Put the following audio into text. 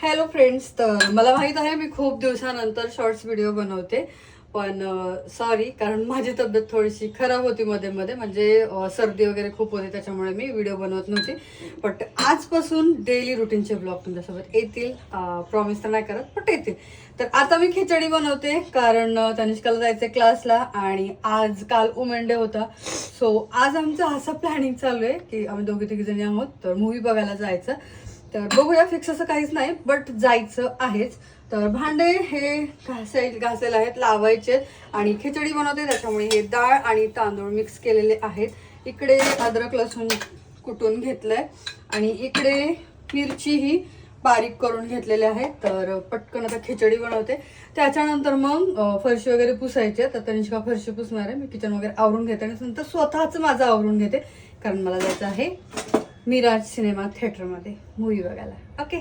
Hello friends, तर मला माहित आहे मी खूप दिवसानंतर शॉर्ट्स व्हिडिओ बनवते, पण सॉरी, कारण माझी तब्येत थोडीशी खराब होती मध्ये मध्ये, म्हणजे सर्दी वगैरे खूप होती, त्याच्यामुळे मी व्हिडिओ बनवत नव्हते. बट आजपासून डेली रुटीनचे ब्लॉग तुमच्यासोबत येतील. प्रॉमिस तर नाही करत, पण येतील. तर आता मी खिचडी बनवते, कारण तनिष्काला जायचं क्लासला आणि आज काल वुमेन डे होता. सो आज आमचं असं प्लॅनिंग चालू आहे की आम्ही दोघी तिघी जणी आहोत, तर मूवी बघायला जायचं. तर बघूया, फिक्स असं काहीच नाही, बट जायचं आहेच. तर भांडे हे घासायला आहेत, लावायचे, आणि खिचडी बनवते त्याच्यामुळे हे डाळ आणि तांदूळ मिक्स केलेले आहेत. इकडे अद्रक लसूण कुटून घेतलंय आणि इकडे मिरची ही बारीक करून घेतलेले आहेत. तर पटकन आता खिचडी बनवते, त्याच्यानंतर मग फरशी वगैरे पुसायचे. तर तनिष्का फरशी पुसणार आहे, मी किचन वगैरे आवरून घेते आणि नंतर स्वतःच माझं आवरून घेते, कारण मला जायचं आहे मिराज सिनेमा थिएटरमध्ये मूवी बघायला. ओके.